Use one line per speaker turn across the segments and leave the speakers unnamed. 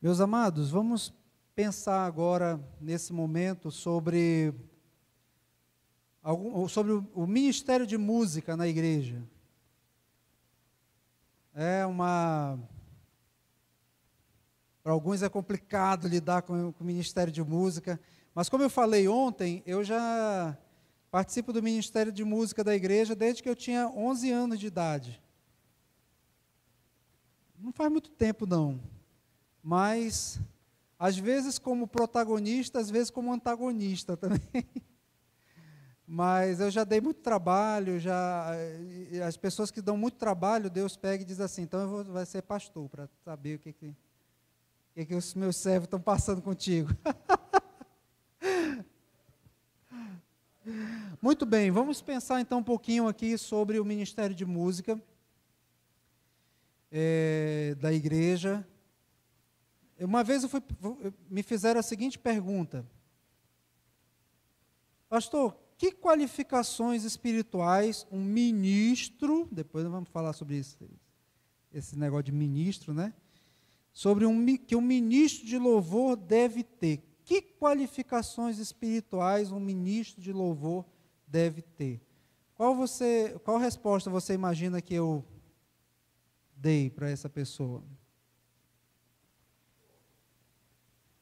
Meus amados, vamos pensar agora, nesse momento, sobre o ministério de música na igreja. Para alguns é complicado lidar com o ministério de música, mas como eu falei ontem, eu já participo do ministério de música da igreja desde que eu tinha 11 anos de idade. Não faz muito tempo, não. Mas, às vezes como protagonista, às vezes como antagonista também. Mas eu já dei muito trabalho, as pessoas que dão muito trabalho, Deus pega e diz assim, então vai ser pastor, para saber o que os meus servos estão passando contigo. Muito bem, vamos pensar então um pouquinho aqui sobre o ministério de música da igreja. Uma vez me fizeram a seguinte pergunta: pastor, que qualificações espirituais um ministro, depois nós vamos falar sobre isso, esse negócio de ministro, né? Que um ministro de louvor deve ter. Que qualificações espirituais um ministro de louvor deve ter? Qual resposta você imagina que eu dei para essa pessoa?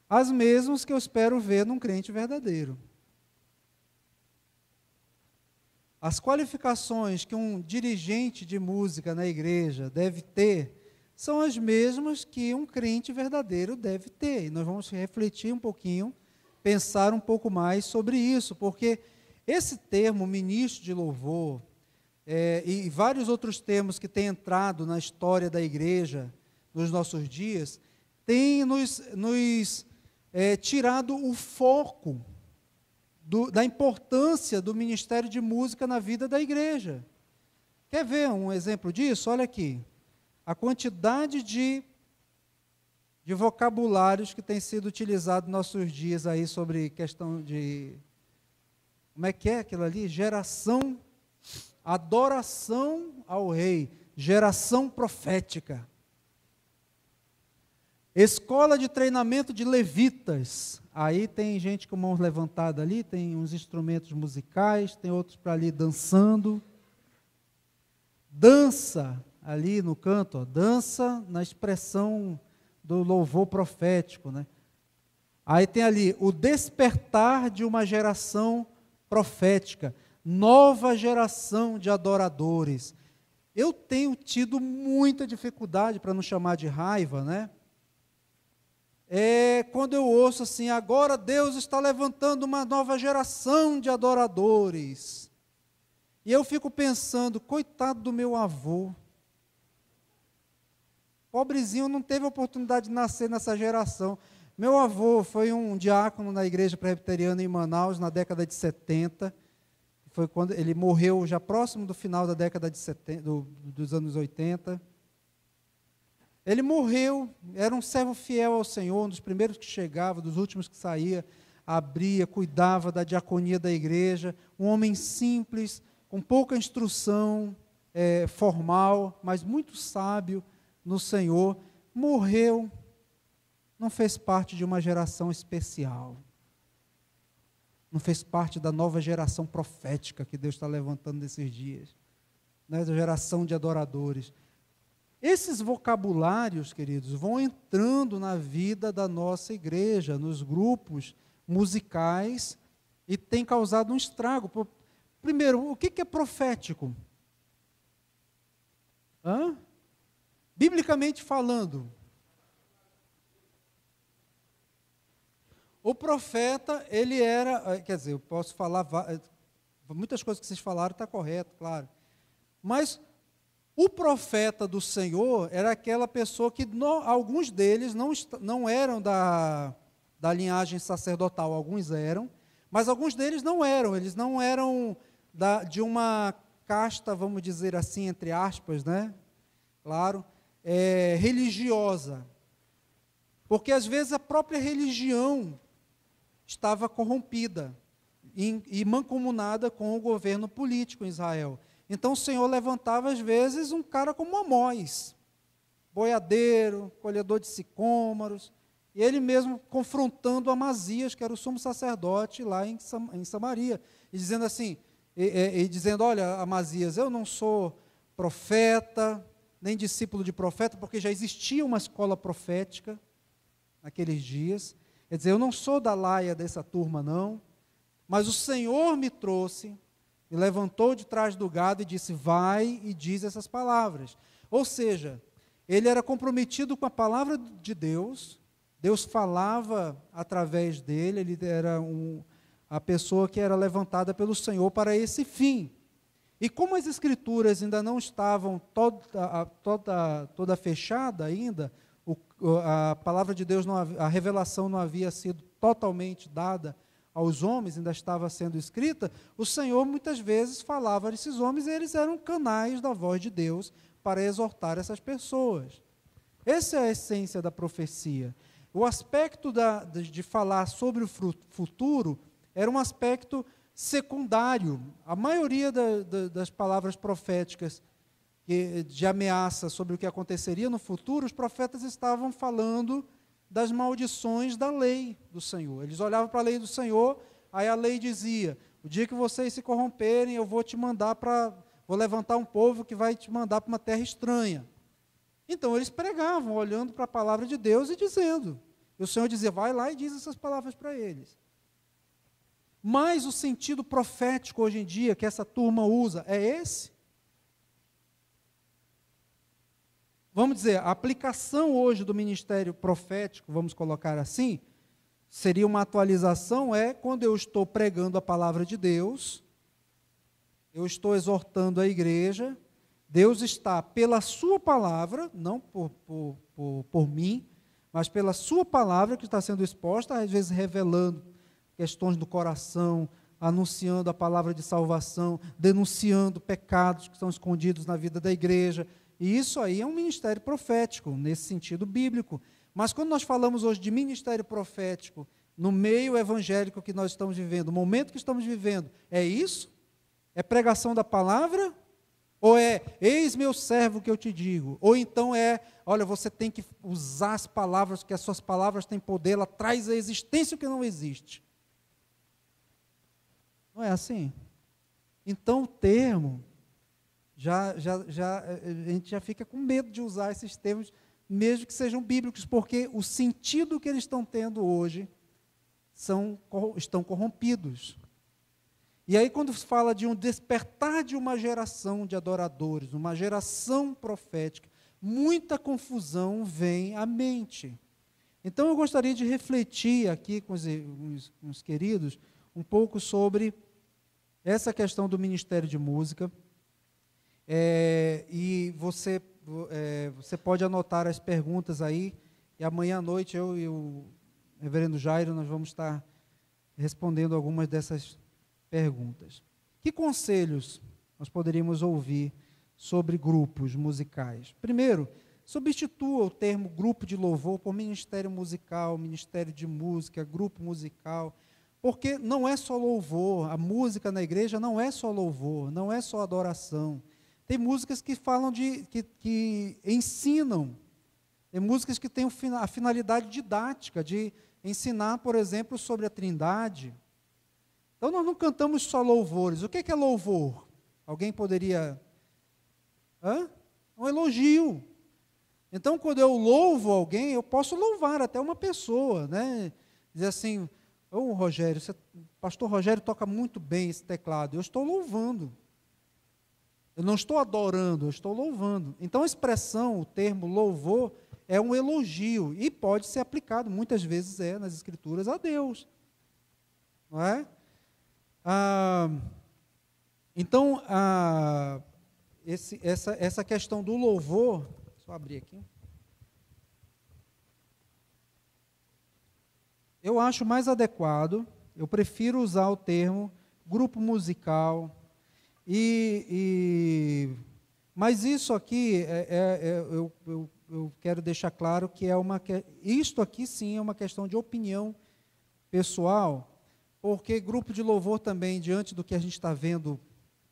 As mesmas que eu espero ver num crente verdadeiro. As qualificações que um dirigente de música na igreja deve ter são as mesmas que um crente verdadeiro deve ter. E nós vamos refletir um pouquinho, pensar um pouco mais sobre isso, porque esse termo, ministro de louvor, e vários outros termos que têm entrado na história da igreja nos nossos dias, têm nos tirado o foco da importância do ministério de música na vida da igreja. Quer ver um exemplo disso? Olha aqui. A quantidade de vocabulários que tem sido utilizado nos nossos dias aí sobre questão de... Como é que é aquilo ali? Geração, adoração ao rei, geração profética. Escola de treinamento de levitas. Aí tem gente com mãos levantadas ali, tem uns instrumentos musicais, tem outros para ali dançando. Dança ali no canto, ó, dança na expressão do louvor profético, né? Aí tem ali o despertar de uma geração profética, nova geração de adoradores. Eu tenho tido muita dificuldade, para não chamar de raiva, né? Quando eu ouço assim, agora Deus está levantando uma nova geração de adoradores. E eu fico pensando, coitado do meu avô. Pobrezinho, não teve oportunidade de nascer nessa geração. Meu avô foi um diácono na igreja presbiteriana em Manaus, na década de 70. Foi quando ele morreu já próximo do final da década de 70, dos anos 80. Ele morreu, era um servo fiel ao Senhor, um dos primeiros que chegava, dos últimos que saía, abria, cuidava da diaconia da igreja, um homem simples, com pouca instrução formal, mas muito sábio no Senhor, morreu, não fez parte de uma geração especial, não fez parte da nova geração profética que Deus está levantando nesses dias, né, da geração de adoradores. Esses vocabulários, queridos, vão entrando na vida da nossa igreja, nos grupos musicais, e tem causado um estrago. Primeiro, o que é profético? Biblicamente falando, o profeta, ele era, quer dizer, eu posso falar, muitas coisas que vocês falaram está correto, claro, mas o profeta do Senhor era aquela pessoa que, alguns deles não eram da linhagem sacerdotal, alguns eram, mas alguns deles não eram, eles não eram de uma casta, vamos dizer assim, entre aspas, né? Claro, religiosa. Porque às vezes a própria religião estava corrompida e mancomunada com o governo político em Israel. Então o Senhor levantava às vezes um cara como Amós, boiadeiro, colhedor de sicômoros, e ele mesmo confrontando Amazias, que era o sumo sacerdote lá em Samaria, e dizendo assim, dizendo, olha, Amazias, eu não sou profeta, nem discípulo de profeta, porque já existia uma escola profética naqueles dias. Quer dizer, eu não sou da laia dessa turma, não, mas o Senhor me trouxe, me levantou de trás do gado e disse, vai e diz essas palavras. Ou seja, ele era comprometido com a palavra de Deus, Deus falava através dele, ele era a pessoa que era levantada pelo Senhor para esse fim. E como as Escrituras ainda não estavam toda fechada ainda, a palavra de Deus, a revelação não havia sido totalmente dada aos homens, ainda estava sendo escrita, o Senhor muitas vezes falava a esses homens e eles eram canais da voz de Deus para exortar essas pessoas. Essa é a essência da profecia. O aspecto de falar sobre o futuro era um aspecto secundário. A maioria das palavras proféticas de ameaça sobre o que aconteceria no futuro, os profetas estavam falando das maldições da lei do Senhor. Eles olhavam para a lei do Senhor, aí a lei dizia, o dia que vocês se corromperem, eu vou te mandar vou levantar um povo que vai te mandar para uma terra estranha. Então eles pregavam, olhando para a palavra de Deus e dizendo. E o Senhor dizia, vai lá e diz essas palavras para eles. Mas o sentido profético hoje em dia que essa turma usa é esse? Vamos dizer, a aplicação hoje do ministério profético, vamos colocar assim, seria uma atualização, quando eu estou pregando a palavra de Deus, eu estou exortando a igreja, Deus está, pela sua palavra, não por mim, mas pela sua palavra que está sendo exposta, às vezes revelando questões do coração, anunciando a palavra de salvação, denunciando pecados que estão escondidos na vida da igreja. E isso aí é um ministério profético, nesse sentido bíblico. Mas quando nós falamos hoje de ministério profético, no meio evangélico que nós estamos vivendo, o momento que estamos vivendo, é isso? É pregação da palavra? Ou eis meu servo que eu te digo? Ou então olha, você tem que usar as palavras, que as suas palavras têm poder, ela traz a existência que não existe. Não é assim? Então o termo, a gente já fica com medo de usar esses termos, mesmo que sejam bíblicos, porque o sentido que eles estão tendo hoje estão corrompidos. E aí quando se fala de um despertar de uma geração de adoradores, uma geração profética, muita confusão vem à mente. Então eu gostaria de refletir aqui com os queridos um pouco sobre essa questão do ministério de música. E você pode anotar as perguntas aí, e amanhã à noite eu e o reverendo Jairo, nós vamos estar respondendo algumas dessas perguntas. Que conselhos nós poderíamos ouvir sobre grupos musicais? Primeiro, substitua o termo grupo de louvor por ministério musical, ministério de música, grupo musical, porque não é só louvor, a música na igreja não é só louvor, não é só adoração. Tem músicas que falam que ensinam, tem músicas que têm a finalidade didática de ensinar, por exemplo, sobre a Trindade. Então nós não cantamos só louvores. O que é louvor? Alguém poderia... Um elogio. Então quando eu louvo alguém, eu posso louvar até uma pessoa, né? Dizer assim, Rogério, pastor Rogério toca muito bem esse teclado. Eu estou louvando. Eu não estou adorando, eu estou louvando. Então a expressão, o termo louvor, é um elogio e pode ser aplicado, muitas vezes nas Escrituras, a Deus. Não é? Então, essa questão do louvor, deixa eu abrir aqui. Eu acho mais adequado, eu prefiro usar o termo grupo musical, mas isso aqui, eu quero deixar claro que isto aqui sim é uma questão de opinião pessoal, porque grupo de louvor também, diante do que a gente está vendo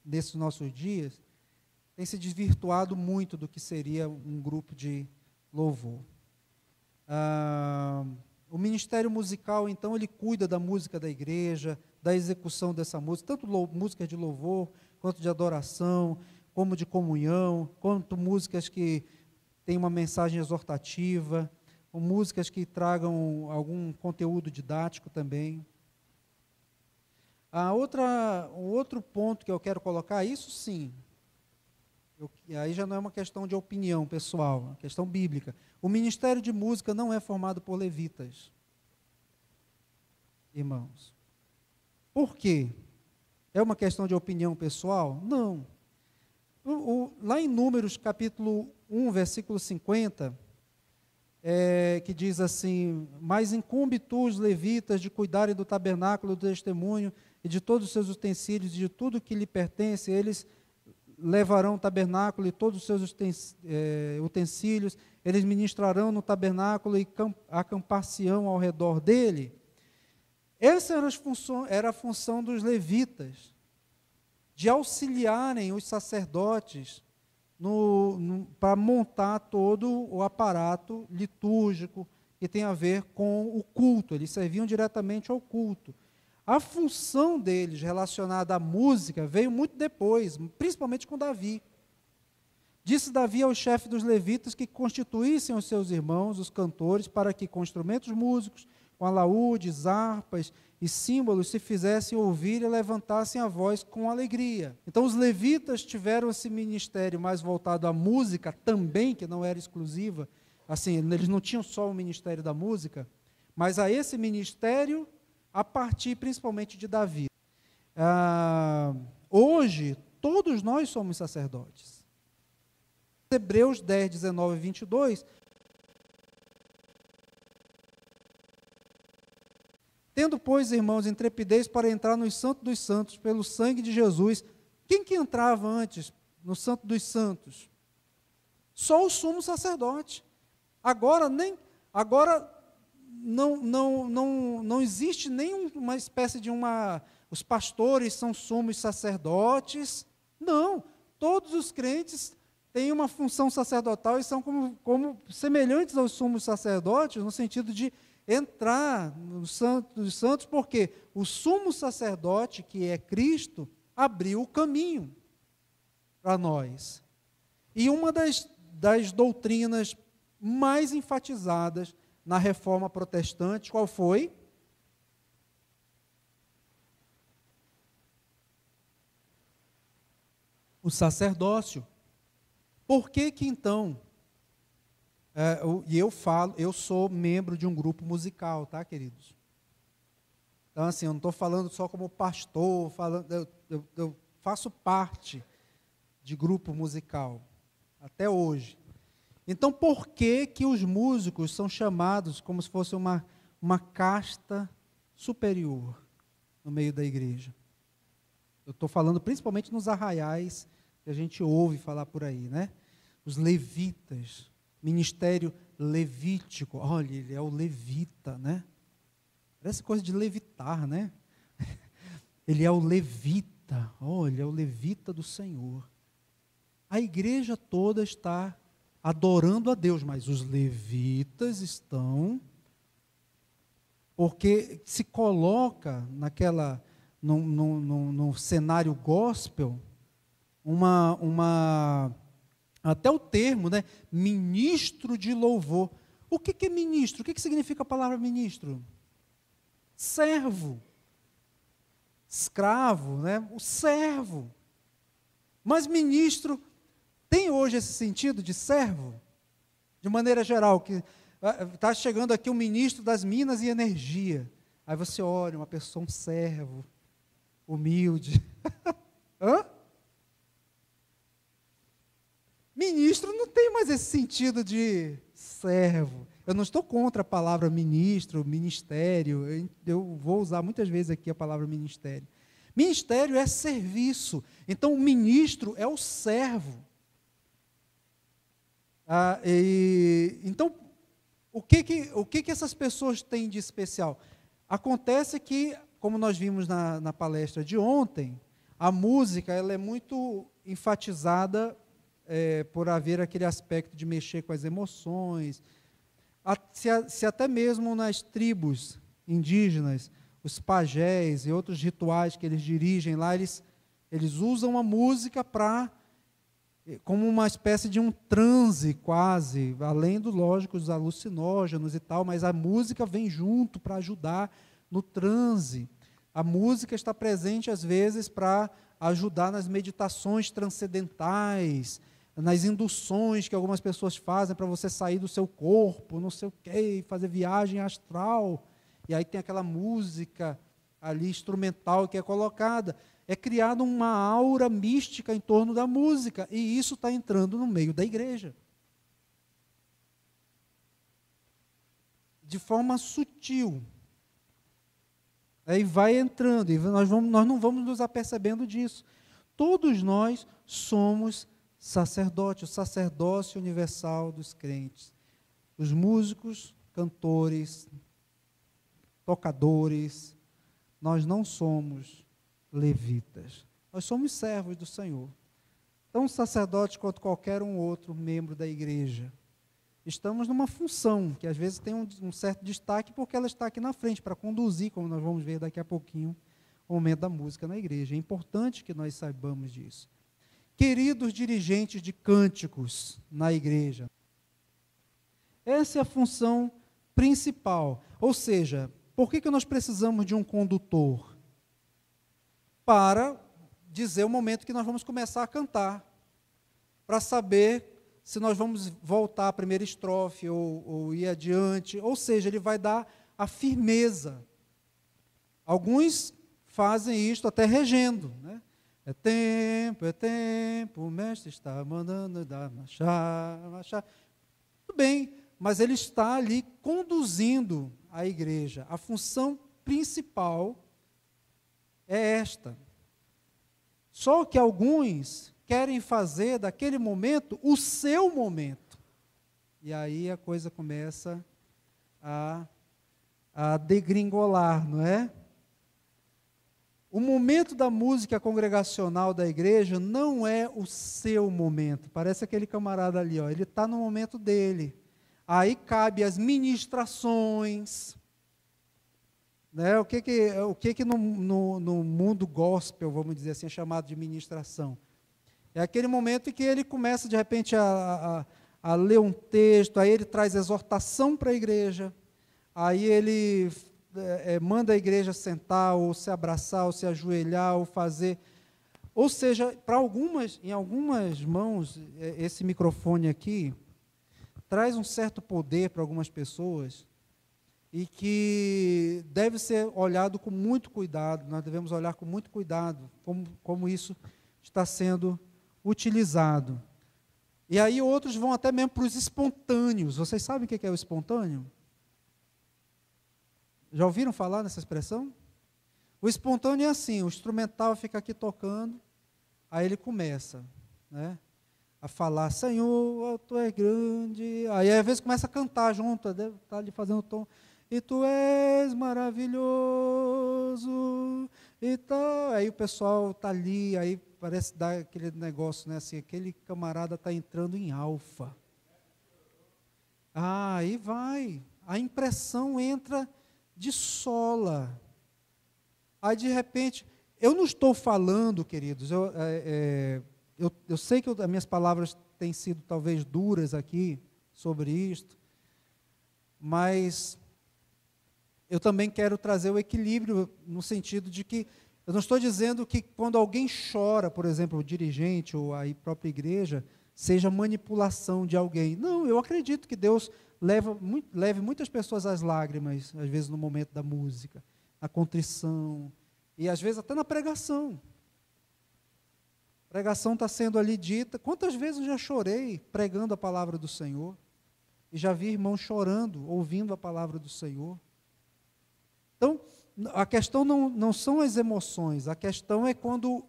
nesses nossos dias, tem se desvirtuado muito do que seria um grupo de louvor. ministério musical, então, ele cuida da música da igreja, da execução dessa música, tanto músicas de louvor, quanto de adoração, como de comunhão, quanto músicas que têm uma mensagem exortativa, ou músicas que tragam algum conteúdo didático também. O outro ponto que eu quero colocar, isso sim, aí já não é uma questão de opinião pessoal, é uma questão bíblica. O ministério de música não é formado por levitas, irmãos. Por quê? É uma questão de opinião pessoal? Não. Lá em Números, capítulo 1, versículo 50, que diz assim: mas incumbe tu os levitas de cuidarem do tabernáculo do testemunho e de todos os seus utensílios e de tudo que lhe pertence, eles levarão o tabernáculo e todos os seus utensílios, eles ministrarão no tabernáculo e acampar-se-ão ao redor dele. Essa era a função dos levitas, de auxiliarem os sacerdotes para montar todo o aparato litúrgico que tem a ver com o culto. Eles serviam diretamente ao culto. A função deles relacionada à música veio muito depois, principalmente com Davi. Disse Davi ao chefe dos levitas que constituíssem os seus irmãos, os cantores, para que com instrumentos músicos, com alaúdes, harpas e símbolos se fizessem ouvir e levantassem a voz com alegria. Então os levitas tiveram esse ministério mais voltado à música também, que não era exclusiva, assim, eles não tinham só o ministério da música, mas a esse ministério a partir principalmente de Davi. Hoje, todos nós somos sacerdotes. Hebreus 10, 19 e 22, tendo, pois, irmãos, intrepidez para entrar no Santo dos Santos pelo sangue de Jesus. Quem que entrava antes no Santo dos Santos? Só o sumo sacerdote. Agora não existe nenhuma espécie de os pastores são sumos sacerdotes. Não, todos os crentes têm uma função sacerdotal e são como semelhantes aos sumos sacerdotes, no sentido de entrar no Santo dos Santos, porque o sumo sacerdote, que é Cristo, abriu o caminho para nós. E uma das doutrinas mais enfatizadas na Reforma Protestante, qual foi? O sacerdócio. Por que que então, eu sou membro de um grupo musical, tá, queridos? Então, assim, eu não estou falando só como pastor, eu faço parte de grupo musical, até hoje. Então, por que que os músicos são chamados como se fosse uma casta superior no meio da igreja? Eu estou falando principalmente nos arraiais que a gente ouve falar por aí, né? Os levitas, ministério levítico. Olha, ele é o levita, né? Parece coisa de levitar, né? Ele é o levita. Olha, é o levita do Senhor. A igreja toda está adorando a Deus, mas os levitas estão, porque se coloca num cenário gospel, até o termo, né, ministro de louvor. O que é ministro? O que significa a palavra ministro? Servo, escravo, né? O servo. Mas ministro tem hoje esse sentido de servo? De maneira geral, que está chegando aqui o ministro das Minas e Energia. Aí você olha, uma pessoa, um servo, humilde. Hã? Ministro não tem mais esse sentido de servo. Eu não estou contra a palavra ministro, ministério. Eu vou usar muitas vezes aqui a palavra ministério. Ministério é serviço. Então, o ministro é o servo. Então, o que essas pessoas têm de especial? Acontece que, como nós vimos na palestra de ontem, a música ela é muito enfatizada por haver aquele aspecto de mexer com as emoções. Se até mesmo nas tribos indígenas, os pajés e outros rituais que eles dirigem lá, eles usam a música como uma espécie de um transe quase, além do, lógico, dos alucinógenos e tal, mas a música vem junto para ajudar no transe. A música está presente, às vezes, para ajudar nas meditações transcendentais, nas induções que algumas pessoas fazem para você sair do seu corpo, não sei o quê, fazer viagem astral. E aí tem aquela música ali instrumental que é colocada. É criada uma aura mística em torno da música, e isso está entrando no meio da igreja. De forma sutil. Aí vai entrando, e nós não vamos nos apercebendo disso. Todos nós somos sacerdotes, o sacerdócio universal dos crentes. Os músicos, cantores, tocadores, nós não somos levitas. Nós somos servos do Senhor. Tão sacerdotes quanto qualquer um outro membro da igreja. Estamos numa função, que às vezes tem um certo destaque, porque ela está aqui na frente, para conduzir, como nós vamos ver daqui a pouquinho, o momento da música na igreja. É importante que nós saibamos disso. Queridos dirigentes de cânticos na igreja, essa é a função principal. Ou seja, por que nós precisamos de um condutor? Para dizer o momento que nós vamos começar a cantar, para saber se nós vamos voltar à primeira estrofe ou ir adiante, ou seja, ele vai dar a firmeza. Alguns fazem isto até regendo, né? É tempo, o mestre está mandando dar marchar. Tudo bem, mas ele está ali conduzindo a igreja. A função principal é esta. Só que alguns querem fazer daquele momento o seu momento. E aí a coisa começa a degringolar, não é? O momento da música congregacional da igreja não é o seu momento. Parece aquele camarada ali, ó, ele está no momento dele. Aí cabe as ministrações. Né? O que no mundo gospel, vamos dizer assim, é chamado de ministração? É aquele momento em que ele começa, de repente, a ler um texto, aí ele traz exortação para a igreja, aí ele manda a igreja sentar, ou se abraçar, ou se ajoelhar, ou fazer... Ou seja, em algumas mãos, esse microfone aqui traz um certo poder para algumas pessoas, e que deve ser olhado com muito cuidado, nós devemos olhar com muito cuidado como isso está sendo utilizado. E aí outros vão até mesmo para os espontâneos. Vocês sabem o que é o espontâneo? Já ouviram falar nessa expressão? O espontâneo é assim, o instrumental fica aqui tocando, aí ele começa, né, a falar, Senhor, tu és grande, aí às vezes começa a cantar junto, deve estar ali fazendo o tom, e tu és maravilhoso, e tal. Aí o pessoal está ali, aí parece dar aquele negócio, né, assim, aquele camarada está entrando em alfa. Aí vai, a impressão entra de sola. Aí de repente, eu não estou falando, queridos, eu sei que as minhas palavras têm sido talvez duras aqui sobre isto, mas eu também quero trazer o equilíbrio no sentido de que eu não estou dizendo que quando alguém chora, por exemplo, o dirigente ou a própria igreja, seja manipulação de alguém. Não, eu acredito que Deus leve muitas pessoas às lágrimas, às vezes no momento da música, na contrição, e às vezes até na pregação. A pregação está sendo ali dita. Quantas vezes eu já chorei pregando a palavra do Senhor, e já vi irmãos chorando, ouvindo a palavra do Senhor. Então, a questão não são as emoções, a questão é quando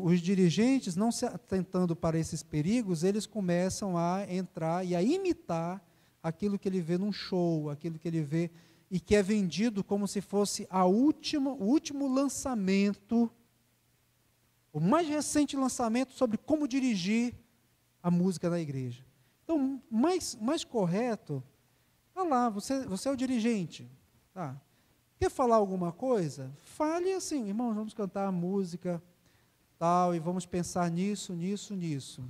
os dirigentes, não se atentando para esses perigos, eles começam a entrar e a imitar aquilo que ele vê num show, aquilo que ele vê e que é vendido como se fosse o último lançamento, o mais recente lançamento sobre como dirigir a música na igreja. Então, mais correto, lá, você é o dirigente, tá? Quer falar alguma coisa? Fale assim, irmãos, vamos cantar a música, tal, e vamos pensar nisso, nisso, nisso.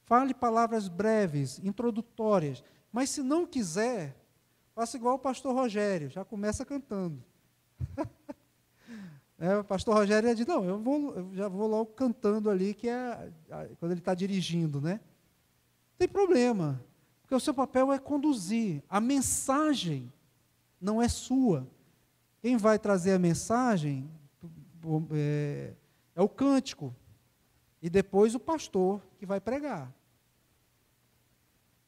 Fale palavras breves, introdutórias, mas se não quiser, faça igual o pastor Rogério, já começa cantando. O pastor Rogério diz, não, eu já vou logo cantando ali, que é quando ele está dirigindo, né? Não tem problema, porque o seu papel é conduzir. A mensagem não é sua. Quem vai trazer a mensagem é o cântico, e depois o pastor que vai pregar.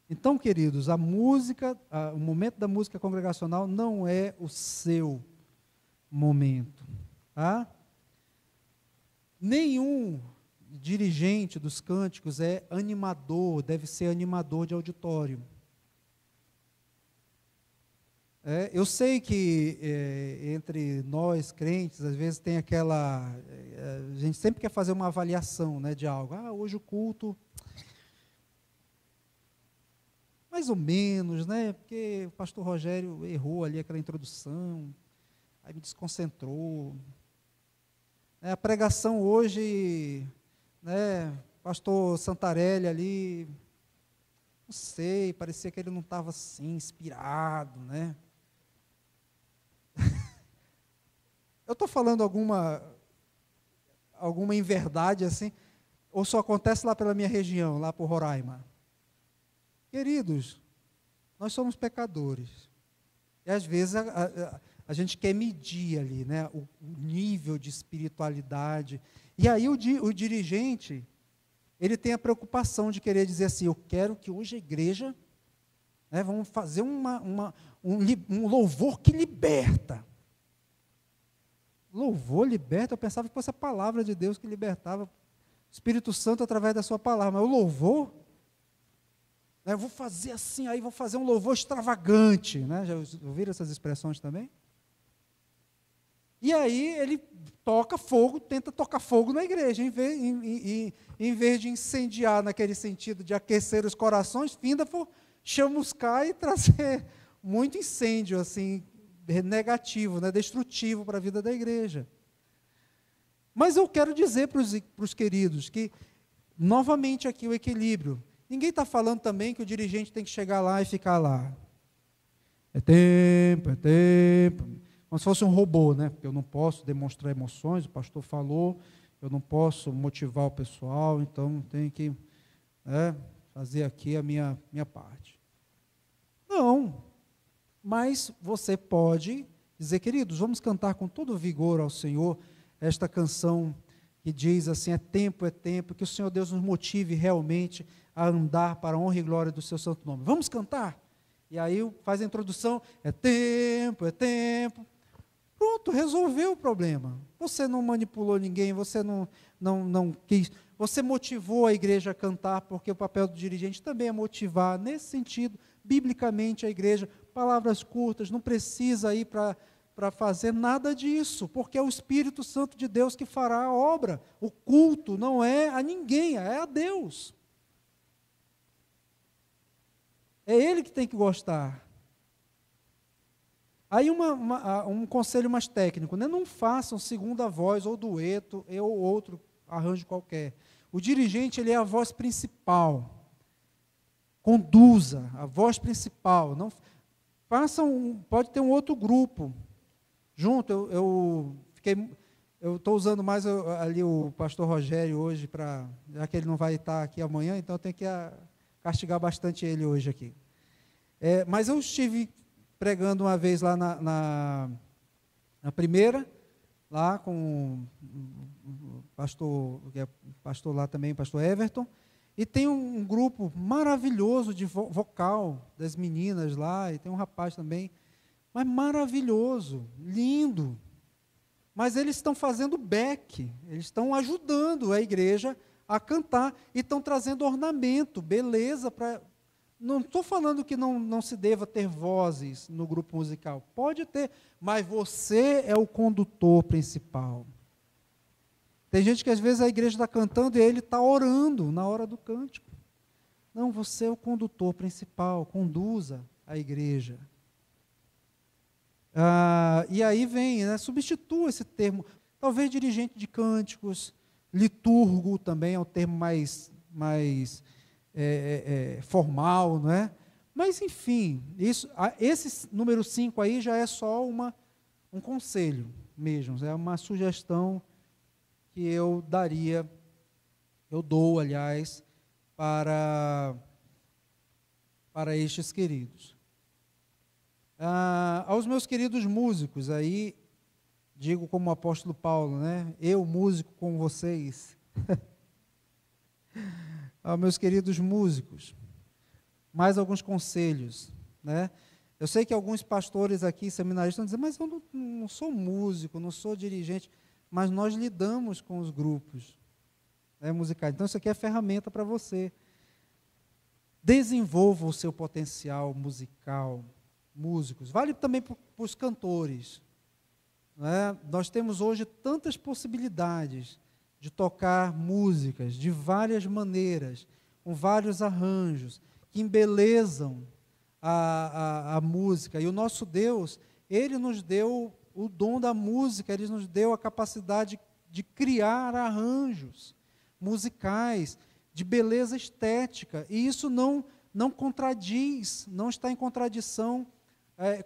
Então, queridos, a música, o momento da música congregacional não é o seu momento. Tá? Nenhum dirigente dos cânticos é animador, deve ser animador de auditório. Eu sei que entre nós, crentes, às vezes tem aquela... a gente sempre quer fazer uma avaliação, né, de algo. Hoje o culto... mais ou menos, né? Porque o pastor Rogério errou ali aquela introdução, aí me desconcentrou. A pregação hoje, né? Pastor Santarelli ali, não sei, parecia que ele não estava assim, inspirado, né? Eu estou falando alguma inverdade assim, ou só acontece lá pela minha região, lá por Roraima? Queridos, nós somos pecadores. E às vezes a gente quer medir ali, né, o nível de espiritualidade. E aí o dirigente, ele tem a preocupação de querer dizer assim, eu quero que hoje a igreja, né, vamos fazer um louvor que liberta. Louvor liberta, eu pensava que fosse a palavra de Deus que libertava, o Espírito Santo através da sua palavra, mas o louvor... eu vou fazer assim, aí vou fazer um louvor extravagante, né? Já ouviram essas expressões também? E aí ele toca fogo, tenta tocar fogo na igreja, em vez de incendiar naquele sentido de aquecer os corações, finda por chamuscar e trazer muito incêndio, assim, negativo, né? Destrutivo para a vida da igreja. Mas eu quero dizer para os queridos que, novamente aqui o equilíbrio. Ninguém está falando também que o dirigente tem que chegar lá e ficar lá. É tempo, como se fosse um robô, né? Porque eu não posso demonstrar emoções, o pastor falou, eu não posso motivar o pessoal, então tenho que fazer aqui a minha parte. Não, mas você pode dizer, queridos, vamos cantar com todo vigor ao Senhor esta canção que diz assim, é tempo, que o Senhor Deus nos motive realmente a andar para a honra e glória do seu santo nome. Vamos cantar? E aí faz a introdução, é tempo. Pronto, resolveu o problema. Você não manipulou ninguém, você não quis, você motivou a igreja a cantar, porque o papel do dirigente também é motivar, nesse sentido, biblicamente a igreja, palavras curtas, não precisa ir para fazer nada disso, porque é o Espírito Santo de Deus que fará a obra. O culto não é a ninguém, é a Deus. É Ele que tem que gostar. Aí um conselho mais técnico, né? Não façam segunda voz, ou dueto, ou outro arranjo qualquer. O dirigente, ele é a voz principal. Conduza a voz principal. Não pode ter um outro grupo junto. Eu estou usando mais ali o pastor Rogério hoje, já que ele não vai estar aqui amanhã, então eu tenho que castigar bastante ele hoje aqui. Mas eu estive pregando uma vez lá na primeira, lá com o pastor, que é pastor lá também, o pastor Everton, e tem um grupo maravilhoso de vocal das meninas lá, e tem um rapaz também, mas maravilhoso, lindo. Mas eles estão fazendo back, eles estão ajudando a igreja a cantar, e estão trazendo ornamento, beleza para... Não estou falando que não se deva ter vozes no grupo musical. Pode ter, mas você é o condutor principal. Tem gente que às vezes a igreja está cantando e ele está orando na hora do cântico. Não, você é o condutor principal, conduza a igreja. E aí vem, né, substitua esse termo, talvez dirigente de cânticos, liturgo também é um termo mais formal, não é? Mas, enfim, esse número 5 aí já é só um conselho mesmo, é uma sugestão que eu dou, aliás, para estes queridos. Aos meus queridos músicos, aí, digo como o apóstolo Paulo, né? Eu, músico com vocês. Aos meus queridos músicos, mais alguns conselhos, né? Eu sei que alguns pastores aqui, seminaristas, estão dizendo, mas eu não sou músico, não sou dirigente, mas nós lidamos com os grupos, né, musicais. Então, isso aqui é ferramenta para você. Desenvolva o seu potencial musical, músicos. Vale também para os cantores, né? Nós temos hoje tantas possibilidades de tocar músicas de várias maneiras, com vários arranjos, que embelezam a música. E o nosso Deus, Ele nos deu o dom da música, Ele nos deu a capacidade de criar arranjos musicais, de beleza estética. E isso não contradiz, não está em contradição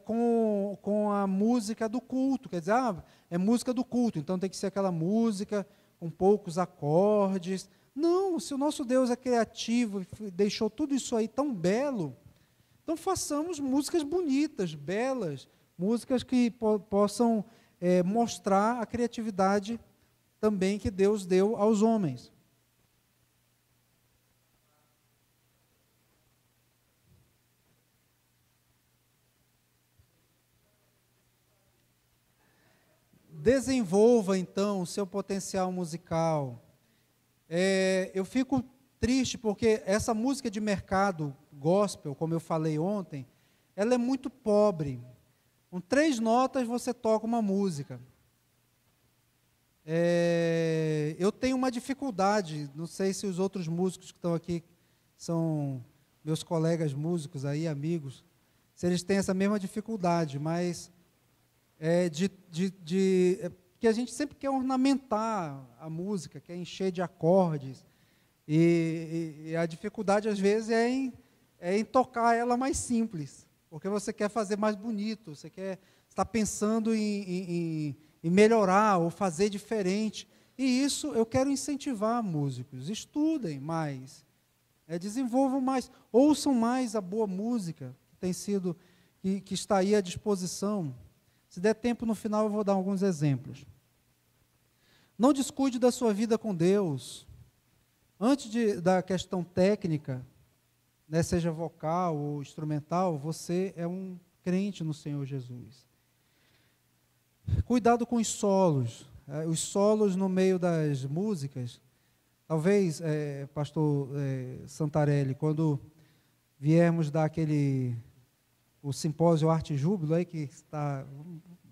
com a música do culto. Quer dizer, é música do culto, então tem que ser aquela música com poucos acordes. Não, se o nosso Deus é criativo e deixou tudo isso aí tão belo, então façamos músicas bonitas, belas, músicas que possam mostrar a criatividade também que Deus deu aos homens. Desenvolva, então, o seu potencial musical. Eu fico triste porque essa música de mercado gospel, como eu falei ontem, ela é muito pobre. Com 3 notas você toca uma música. Eu tenho uma dificuldade, não sei se os outros músicos que estão aqui são meus colegas músicos aí, amigos, se eles têm essa mesma dificuldade, mas que a gente sempre quer ornamentar a música, quer encher de acordes, e a dificuldade às vezes é em tocar ela mais simples, porque você quer fazer mais bonito, você está pensando em melhorar ou fazer diferente, e isso eu quero incentivar músicos, estudem mais, desenvolvam mais, ouçam mais a boa música que está aí à disposição. Se der tempo, no final eu vou dar alguns exemplos. Não descuide da sua vida com Deus. Antes da questão técnica, né, seja vocal ou instrumental, você é um crente no Senhor Jesus. Cuidado com os solos. Os solos no meio das músicas. Talvez, pastor Santarelli, quando viermos dar o simpósio Arte e Júbilo, aí que está,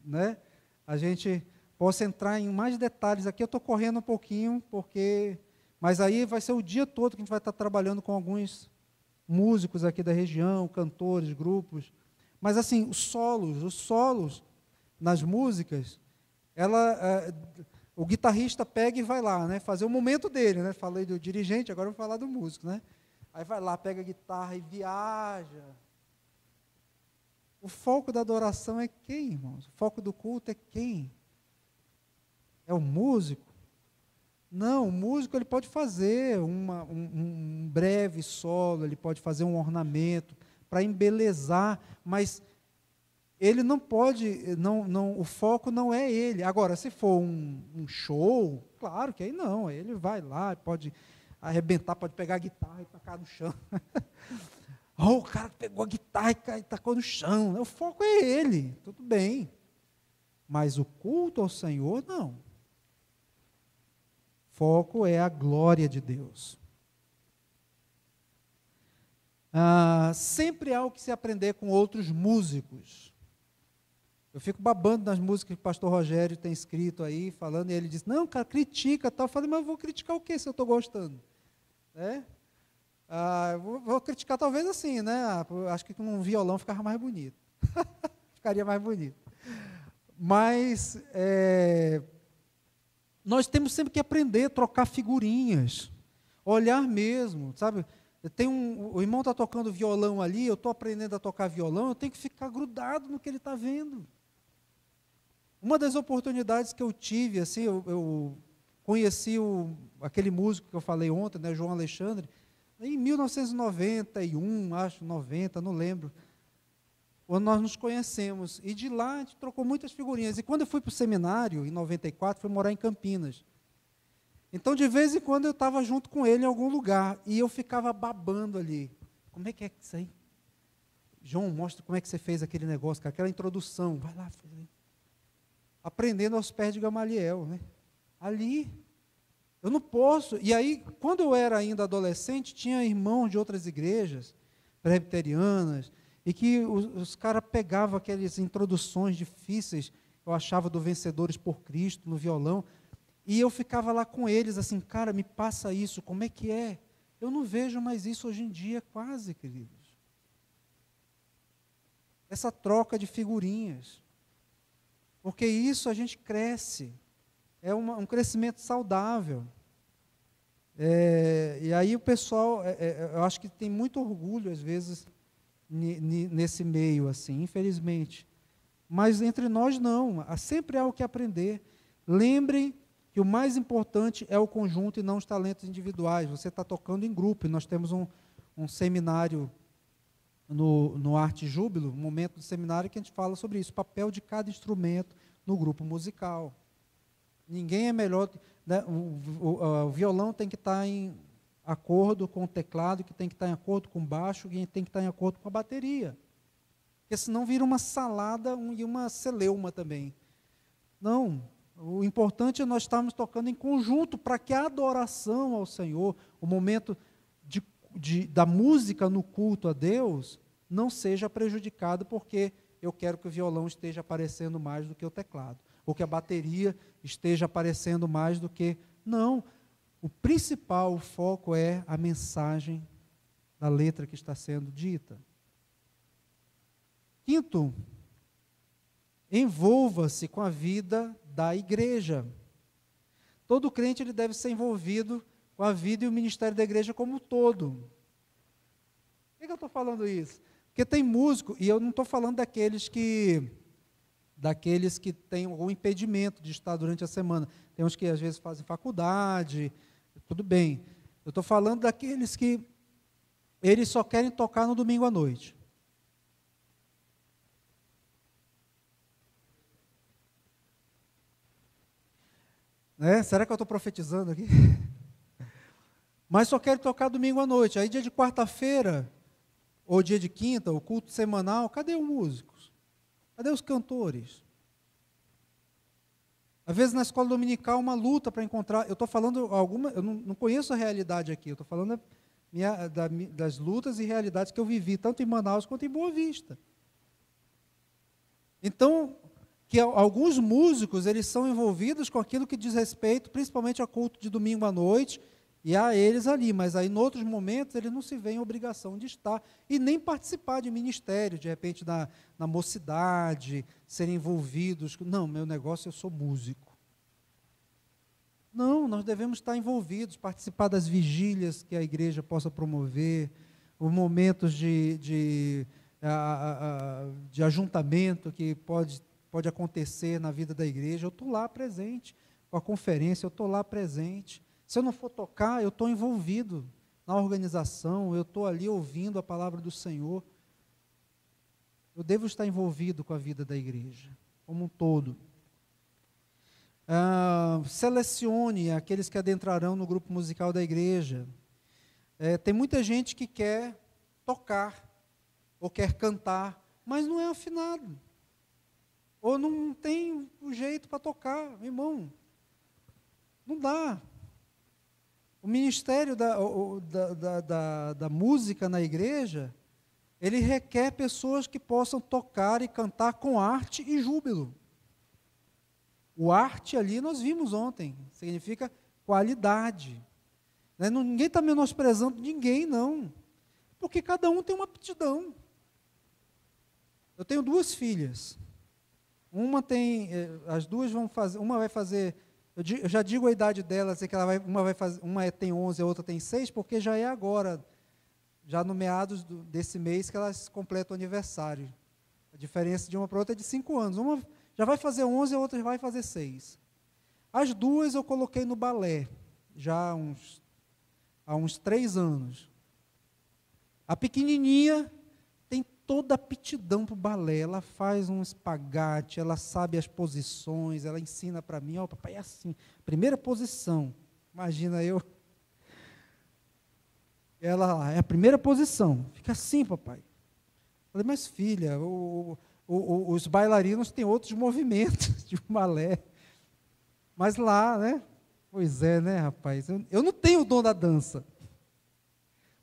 né, a gente possa entrar em mais detalhes. Aqui eu estou correndo um pouquinho, mas aí vai ser o dia todo que a gente vai estar trabalhando com alguns músicos aqui da região, cantores, grupos. Mas assim, os solos nas músicas, o guitarrista pega e vai lá, né, fazer o momento dele, né? Falei do dirigente, agora eu vou falar do músico, né? Aí vai lá, pega a guitarra e viaja. O foco da adoração é quem, irmãos? O foco do culto é quem? É o músico? Não, o músico ele pode fazer um breve solo, ele pode fazer um ornamento para embelezar, mas ele não pode, o foco não é ele. Agora, se for um show, claro que aí não, aí ele vai lá, pode arrebentar, pode pegar a guitarra e tacar no chão. O cara pegou a guitarra e tacou no chão. O foco é ele, tudo bem. Mas o culto ao Senhor, não. Foco é a glória de Deus. Sempre há o que se aprender com outros músicos. Eu fico babando nas músicas que o pastor Rogério tem escrito aí, falando, e ele diz, não, cara, critica, tal. Eu falei, mas eu vou criticar o quê se eu estou gostando? Vou criticar talvez assim, né? Acho que com um violão ficava mais bonito. Ficaria mais bonito. Mas nós temos sempre que aprender a trocar figurinhas, olhar mesmo, sabe? O irmão está tocando violão ali, eu estou aprendendo a tocar violão, eu tenho que ficar grudado no que ele está vendo. Uma das oportunidades que eu tive, assim, eu conheci aquele músico que eu falei ontem, né, João Alexandre, em 1991, acho, 90, não lembro, quando nós nos conhecemos. E de lá a gente trocou muitas figurinhas. E quando eu fui para o seminário, em 94, fui morar em Campinas. Então, de vez em quando, eu estava junto com ele em algum lugar, e eu ficava babando ali. Como é que isso aí? João, mostra como é que você fez aquele negócio, cara, aquela introdução. Vai lá, faz aí. Aprendendo aos pés de Gamaliel, né? Ali, eu não posso. E aí, quando eu era ainda adolescente, tinha irmãos de outras igrejas, presbiterianas, e que os caras pegavam aquelas introduções difíceis, eu achava do Vencedores por Cristo, no violão, e eu ficava lá com eles, assim, cara, me passa isso, como é que é? Eu não vejo mais isso hoje em dia, quase, queridos. Essa troca de figurinhas. Porque isso a gente cresce, é um crescimento saudável. E aí o pessoal, eu acho que tem muito orgulho, às vezes, nesse meio, assim, infelizmente. Mas entre nós não, sempre há o que aprender. Lembrem que o mais importante é o conjunto e não os talentos individuais. Você está tocando em grupo, e nós temos um seminário no Arte Júbilo, um momento do seminário que a gente fala sobre isso, o papel de cada instrumento no grupo musical. Ninguém é melhor, né? O violão tem que estar em acordo com o teclado, que tem que estar em acordo com o baixo, que tem que estar em acordo com a bateria. Porque senão vira uma salada e uma celeuma também. Não, o importante é nós estarmos tocando em conjunto para que a adoração ao Senhor, o momento da música no culto a Deus, não seja prejudicado porque eu quero que o violão esteja aparecendo mais do que o teclado, ou que a bateria esteja aparecendo mais do que... Não, o principal, o foco é a mensagem da letra que está sendo dita. Quinto, envolva-se com a vida da igreja. Todo crente ele deve ser envolvido com a vida e o ministério da igreja como um todo. Por que eu estou falando isso? Porque tem músico, e eu não estou falando daqueles que têm algum impedimento de estar durante a semana. Tem uns que às vezes fazem faculdade, tudo bem. Eu estou falando daqueles que eles só querem tocar no domingo à noite. Né? Será que eu estou profetizando aqui? Mas só quero tocar domingo à noite. Aí dia de quarta-feira, ou dia de quinta, o culto semanal, cadê os músicos? Cadê os cantores? Às vezes na escola dominical uma luta para encontrar, eu estou falando eu não conheço a realidade aqui, eu estou falando das lutas e realidades que eu vivi, tanto em Manaus quanto em Boa Vista. Então, que alguns músicos, eles são envolvidos com aquilo que diz respeito, principalmente ao culto de domingo à noite, e a eles ali, mas aí em outros momentos eles não se veem obrigação de estar e nem participar de ministério, de repente na mocidade, serem envolvidos. Não, meu negócio, eu sou músico. Não, nós devemos estar envolvidos, participar das vigílias que a igreja possa promover, os momentos de ajuntamento que pode acontecer na vida da igreja. Eu estou lá presente, com a conferência, eu estou lá presente. Se eu não for tocar, eu estou envolvido na organização, eu estou ali ouvindo a palavra do Senhor. Eu devo estar envolvido com a vida da igreja, como um todo. Selecione aqueles que adentrarão no grupo musical da igreja. Tem muita gente que quer tocar, ou quer cantar, mas não é afinado. Ou não tem o jeito para tocar, irmão. Não dá. O ministério da música na igreja, ele requer pessoas que possam tocar e cantar com arte e júbilo. O arte ali nós vimos ontem, significa qualidade. Né? Ninguém está menosprezando ninguém, não. Porque cada um tem uma aptidão. Eu tenho 2 filhas. As duas vão fazer, uma vai fazer, eu já digo a idade delas, é que uma vai fazer, uma tem 11, a outra tem 6, porque já é agora, já no meados desse mês que elas completam o aniversário. A diferença de uma para outra é de 5 anos. Uma já vai fazer 11, a outra já vai fazer 6. As duas eu coloquei no balé, já há uns 3 anos. A pequenininha tem toda a aptidão para o balé, ela faz um espagate, ela sabe as posições, ela ensina para mim, ó, papai, é assim, primeira posição, imagina eu, ela lá, é a primeira posição, fica assim, papai. Falei, mas filha, os bailarinos têm outros movimentos de balé, mas lá, né, pois é, né, rapaz, eu não tenho o dom da dança,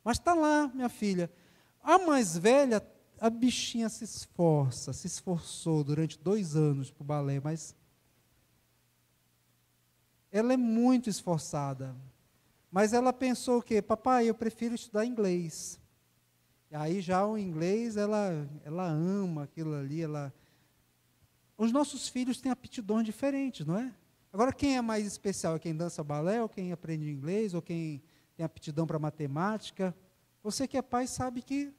mas está lá, minha filha. A mais velha, a bichinha se esforçou durante 2 anos para o balé, mas ela é muito esforçada. Mas ela pensou o quê? Papai, eu prefiro estudar inglês. E aí já o inglês, ela ama aquilo ali. Os nossos filhos têm aptidões diferentes, não é? Agora, quem é mais especial? É quem dança balé, ou quem aprende inglês, ou quem tem aptidão para matemática? Você que é pai sabe que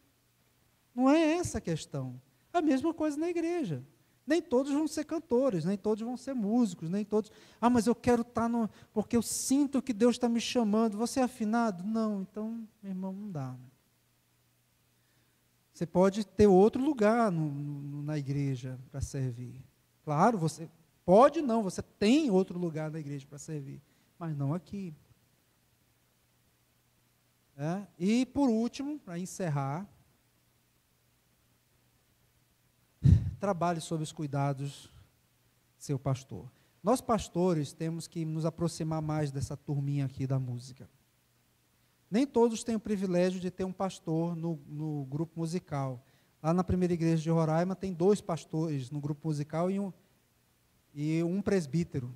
não é essa a questão. A mesma coisa na igreja. Nem todos vão ser cantores, nem todos vão ser músicos, nem todos. Ah, mas eu quero estar no. Porque eu sinto que Deus está me chamando. Você é afinado? Não, então, meu irmão, não dá. Você pode ter outro lugar na igreja para servir. Claro, você pode não, você tem outro lugar na igreja para servir, mas não aqui. E, por último, para encerrar, trabalhe sob os cuidados do seu pastor. Nós, pastores, temos que nos aproximar mais dessa turminha aqui da música. Nem todos têm o privilégio de ter um pastor no grupo musical. Lá na primeira igreja de Roraima tem 2 pastores no grupo musical e um presbítero.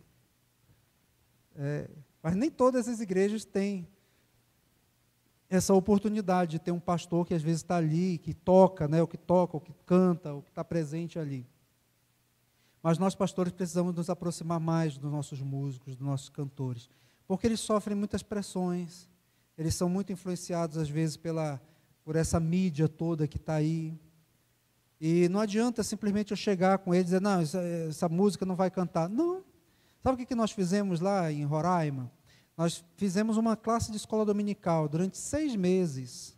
Mas nem todas as igrejas têm essa oportunidade de ter um pastor que às vezes está ali, que toca, né, o que canta, o que está presente ali. Mas nós, pastores, precisamos nos aproximar mais dos nossos músicos, dos nossos cantores, porque eles sofrem muitas pressões, eles são muito influenciados, às vezes, por essa mídia toda que está aí. E não adianta simplesmente eu chegar com eles e dizer, não, essa música não vai cantar. Não. Sabe o que nós fizemos lá em Roraima? Nós fizemos uma classe de escola dominical durante 6 meses.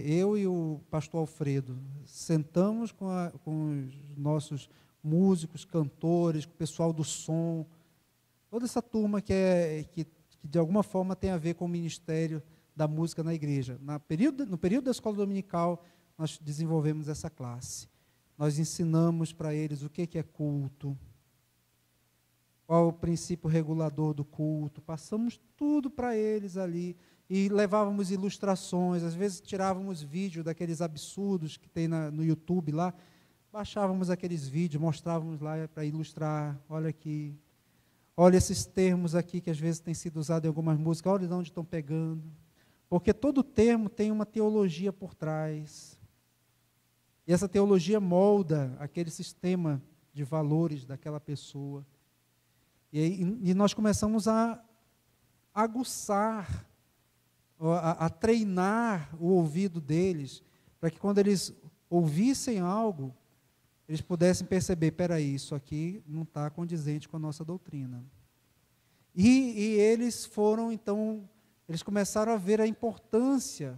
Eu e o pastor Alfredo, sentamos com os nossos músicos, cantores, com o pessoal do som, toda essa turma que de alguma forma tem a ver com o ministério da música na igreja. No período da escola dominical, nós desenvolvemos essa classe. Nós ensinamos para eles o que é culto, qual o princípio regulador do culto, passamos tudo para eles ali, e levávamos ilustrações, às vezes tirávamos vídeos daqueles absurdos que tem no YouTube lá, baixávamos aqueles vídeos, mostrávamos lá para ilustrar, olha aqui, olha esses termos aqui que às vezes têm sido usados em algumas músicas, olha de onde estão pegando, porque todo termo tem uma teologia por trás, e essa teologia molda aquele sistema de valores daquela pessoa. E nós começamos a aguçar, a treinar o ouvido deles, para que quando eles ouvissem algo, eles pudessem perceber, peraí, isso aqui não está condizente com a nossa doutrina. E eles foram, então, eles começaram a ver a importância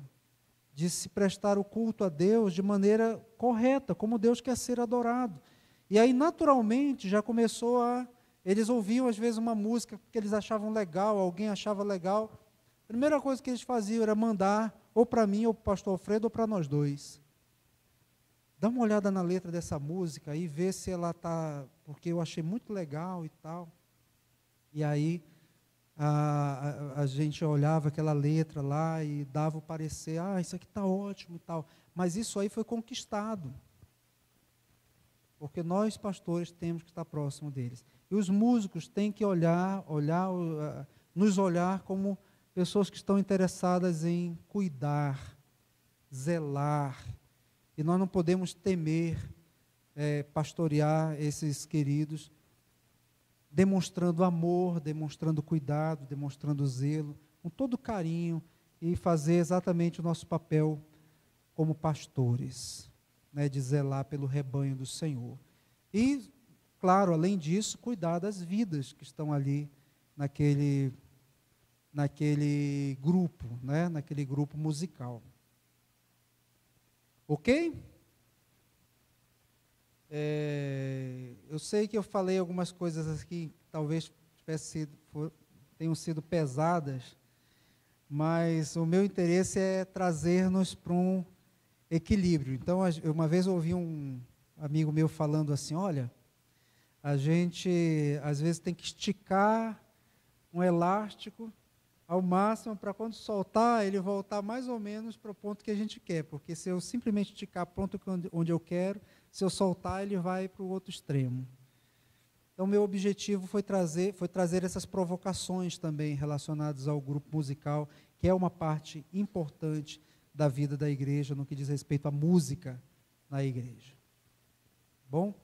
de se prestar o culto a Deus de maneira correta, como Deus quer ser adorado. E aí, naturalmente, já começou eles ouviam, às vezes, uma música que eles achavam legal, alguém achava legal. A primeira coisa que eles faziam era mandar, ou para mim, ou para o pastor Alfredo, ou para nós dois. Dá uma olhada na letra dessa música e vê se ela está... Porque eu achei muito legal e tal. E aí, a gente olhava aquela letra lá e dava o parecer, isso aqui está ótimo e tal. Mas isso aí foi conquistado. Porque nós, pastores, temos que estar próximo deles. E os músicos têm que olhar nos olhar como pessoas que estão interessadas em cuidar, zelar, e nós não podemos temer pastorear esses queridos, demonstrando amor, demonstrando cuidado, demonstrando zelo, com todo carinho, e fazer exatamente o nosso papel como pastores, né, de zelar pelo rebanho do Senhor. E, claro, além disso, cuidar das vidas que estão ali naquele grupo, né, naquele grupo musical. Ok? Eu sei que eu falei algumas coisas aqui que talvez tenham sido pesadas, mas o meu interesse é trazer-nos para um equilíbrio. Então, uma vez eu ouvi um amigo meu falando assim, olha, a gente às vezes tem que esticar um elástico ao máximo para quando soltar, ele voltar mais ou menos para o ponto que a gente quer, porque se eu simplesmente esticar pronto onde eu quero, se eu soltar, ele vai para o outro extremo. Então, meu objetivo foi trazer essas provocações também relacionadas ao grupo musical, que é uma parte importante da vida da igreja, no que diz respeito à música na igreja. Bom?